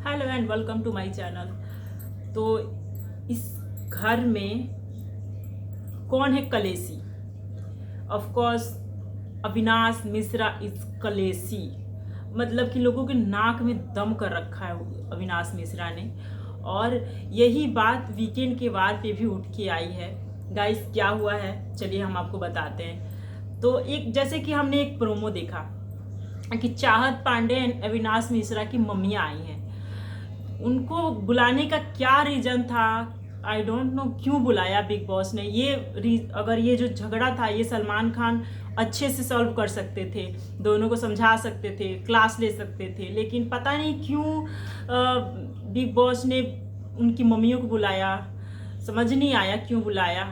Hello and welcome to my channel. तो इस घर में कौन है कलेसी? Of course Avinash Mishra is कलेसी। मतलब कि लोगों के नाक में दम कर रखा है अविनाश मिश्रा ने। और यही बात वीकेंड के वार पे भी उठ के आई है। गाइस क्या हुआ है चलिए हम आपको बताते हैं। तो एक जैसे कि हमने एक प्रोमो देखा कि चाहत पांडे एंड अविनाश मिश्रा की मम्मियाँ आई हैं। उनको बुलाने का क्या रीज़न था, आई डोंट नो क्यों बुलाया बिग बॉस ने। अगर ये जो झगड़ा था ये सलमान खान अच्छे से सॉल्व कर सकते थे, दोनों को समझा सकते थे, क्लास ले सकते थे, लेकिन पता नहीं क्यों बिग बॉस ने उनकी मम्मियों को बुलाया। समझ नहीं आया क्यों बुलाया।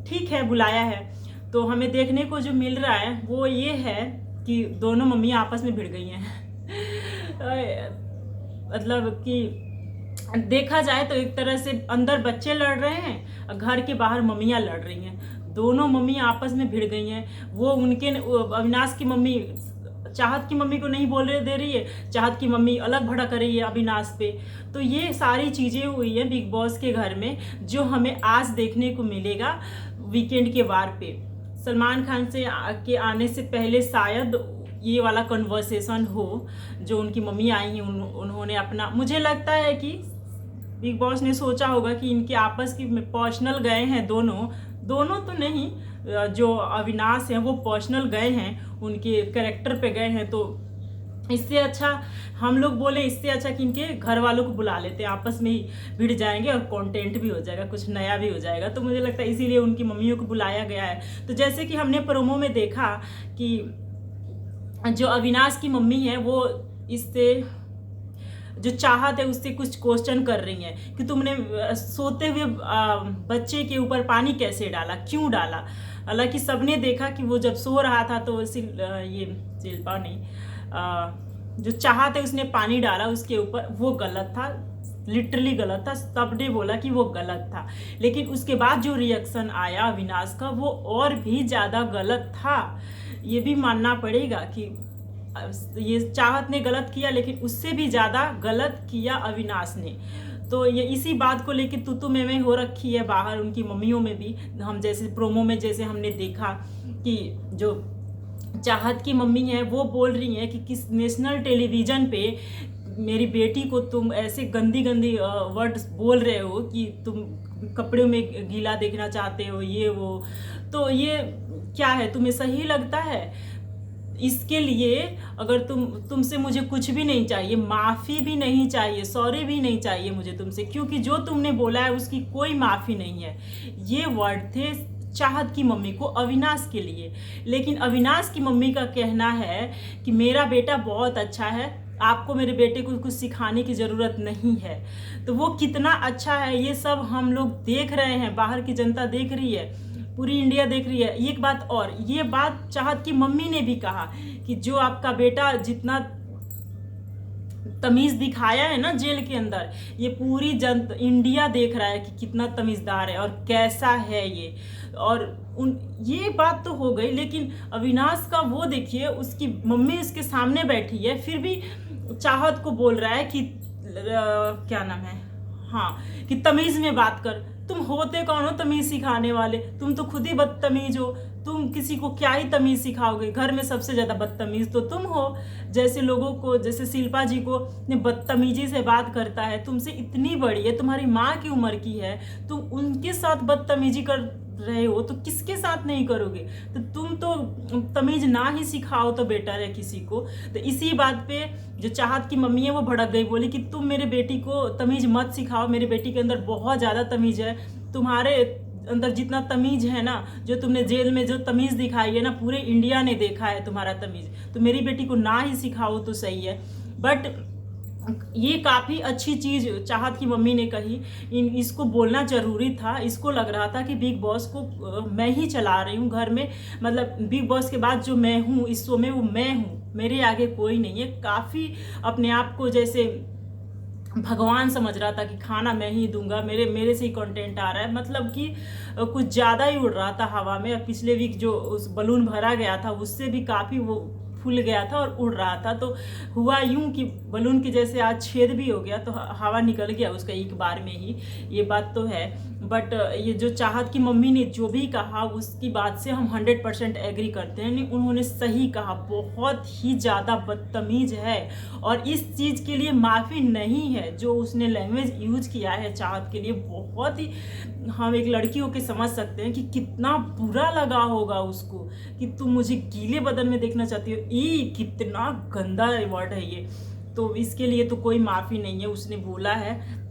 ठीक है बुलाया है। तो हमें देखने को जो मिल रहा है वो ये है कि दोनों मम्मियाँ आपस में भिड़ गई हैं। मतलब कि देखा जाए तो एक तरह से अंदर बच्चे लड़ रहे हैं और घर के बाहर मम्मियाँ लड़ रही हैं। दोनों मम्मियाँ आपस में भिड़ गई हैं। वो उनके अविनाश की मम्मी चाहत की मम्मी को नहीं बोलने दे रही है, चाहत की मम्मी अलग भड़क रही है अविनाश पे। तो ये सारी चीज़ें हुई हैं बिग बॉस के घर में, जो हमें आज देखने को मिलेगा वीकेंड के वार पे। सलमान खान से के आने से पहले शायद ये वाला कन्वर्सेशन हो जो उनकी मम्मी आई हैं। उन्होंने अपना, मुझे लगता है कि बिग बॉस ने सोचा होगा कि इनके आपस की पर्सनल गए हैं दोनों तो नहीं, जो अविनाश हैं वो पर्सनल गए हैं, उनके कैरेक्टर पे गए हैं। तो इससे अच्छा हम लोग बोले, इससे अच्छा कि इनके घर वालों को बुला लेते हैं, आपस में ही भिड़ जाएंगे और कंटेंट भी हो जाएगा, कुछ नया भी हो जाएगा। तो मुझे लगता है इसीलिए उनकी मम्मियों को बुलाया गया है। तो जैसे कि हमने प्रोमो में देखा कि जो अविनाश की मम्मी है वो इससे जो चाहत है उससे कुछ क्वेश्चन कर रही हैं कि तुमने सोते हुए बच्चे के ऊपर पानी कैसे डाला, क्यों डाला। हालांकि सबने देखा कि वो जब सो रहा था तो ये शिल्पा नहीं, जो चाहत है उसने पानी डाला उसके ऊपर, वो गलत था, लिटरली गलत था। सबने बोला कि वो गलत था, लेकिन उसके बाद जो रिएक्शन आया अविनाश का वो और भी ज़्यादा गलत था। ये भी मानना पड़ेगा कि ये चाहत ने गलत किया, लेकिन उससे भी ज़्यादा गलत किया अविनाश ने। तो ये इसी बात को लेकर तू में हो रखी है बाहर उनकी मम्मियों में भी। हम जैसे प्रोमो में जैसे हमने देखा कि जो चाहत की मम्मी है वो बोल रही है कि किस नेशनल टेलीविज़न पे मेरी बेटी को तुम ऐसे गंदी गंदी वर्ड्स बोल रहे हो कि तुम कपड़े में गीला देखना चाहते हो, ये वो। तो ये क्या है, तुम्हें सही लगता है? इसके लिए अगर तुमसे मुझे कुछ भी नहीं चाहिए, माफ़ी भी नहीं चाहिए, सॉरी भी नहीं चाहिए मुझे तुमसे, क्योंकि जो तुमने बोला है उसकी कोई माफ़ी नहीं है। ये वर्ड थे चाहत की मम्मी को अविनाश के लिए। लेकिन अविनाश की मम्मी का कहना है कि मेरा बेटा बहुत अच्छा है, आपको मेरे बेटे को कुछ सिखाने की ज़रूरत नहीं है। तो वो कितना अच्छा है ये सब हम लोग देख रहे हैं, बाहर की जनता देख रही है, पूरी इंडिया देख रही है। एक बात और, ये बात चाहत की मम्मी ने भी कहा कि जो आपका बेटा जितना तमीज़ दिखाया है ना जेल के अंदर, ये पूरी इंडिया देख रहा है कि कितना तमीज़दार है और कैसा है ये। और ये बात तो हो गई, लेकिन अविनाश का वो देखिए, उसकी मम्मी उसके सामने बैठी है, फिर भी चाहत को बोल रहा है कि क्या नाम है, हाँ, कि तमीज़ में बात कर। तुम होते कौन हो तमीज़ सिखाने वाले? तुम तो खुद ही बदतमीज़ हो। तुम किसी को क्या ही तमीज़ सिखाओगे? घर में सबसे ज़्यादा बदतमीज़ तो तुम हो। जैसे लोगों को, जैसे शिल्पा जी को बदतमीजी से बात करता है, तुमसे इतनी बड़ी है, तुम्हारी माँ की उम्र की है, तुम उनके साथ बदतमीजी कर रहे हो तो किसके साथ नहीं करोगे? तो तुम तो तमीज़ ना ही सिखाओ तो बेटर है किसी को। तो इसी बात पे जो चाहत की मम्मी है वो भड़क गई, बोली कि तुम मेरे बेटी को तमीज़ मत सिखाओ, मेरे बेटी के अंदर बहुत ज़्यादा तमीज़ है। तुम्हारे अंदर जितना तमीज़ है ना, जो तुमने जेल में जो तमीज़ दिखाई है ना, पूरे इंडिया ने देखा है तुम्हारा तमीज़। तो मेरी बेटी को ना ही सिखाओ तो सही है। बट ये काफ़ी अच्छी चीज़ चाहत की मम्मी ने कही, इसको बोलना ज़रूरी था। इसको लग रहा था कि बिग बॉस को मैं ही चला रही हूँ घर में, मतलब बिग बॉस के बाद जो मैं हूँ इस शो में वो मैं हूँ, मेरे आगे कोई नहीं है। काफ़ी अपने आप को जैसे भगवान समझ रहा था कि खाना मैं ही दूंगा, मेरे से ही कंटेंट आ रहा है। मतलब कि कुछ ज़्यादा ही उड़ रहा था हवा में। पिछले वीक जो उस बलून भरा गया था उससे भी काफ़ी वो फूल गया था और उड़ रहा था। तो हुआ यूं कि बलून की जैसे आज छेद भी हो गया, तो हवा निकल गया उसका एक बार में ही, ये बात तो है। बट ये जो चाहत की मम्मी ने जो भी कहा उसकी बात से हम 100% एग्री करते हैं। नहीं, उन्होंने सही कहा, बहुत ही ज़्यादा बदतमीज है और इस चीज़ के लिए माफ़ी नहीं है जो उसने लैंग्वेज यूज किया है चाहत के लिए। बहुत ही हम एक लड़की होकर समझ सकते हैं कि कितना बुरा लगा होगा उसको कि तुम मुझे गीले बदन में देखना चाहती हो। कितना गंदा वर्ड है ये। तो इसके लिए तो कोई माफ़ी नहीं है, उसने बोला है।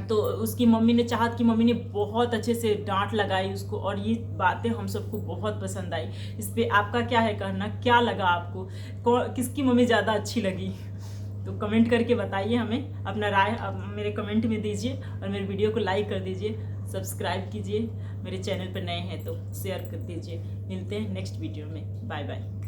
तो उसकी मम्मी ने, चाहत की मम्मी ने बहुत अच्छे से डांट लगाई उसको और ये बातें हम सबको बहुत पसंद आई। इस पे आपका क्या है कहना, क्या लगा आपको, किसकी मम्मी ज़्यादा अच्छी लगी? तो कमेंट करके बताइए हमें, अपना राय मेरे कमेंट में दीजिए और मेरे वीडियो को लाइक कर दीजिए, सब्सक्राइब कीजिए, मेरे चैनल पर नए हैं तो शेयर कर दीजिए। मिलते हैं नेक्स्ट वीडियो में, बाय बाय।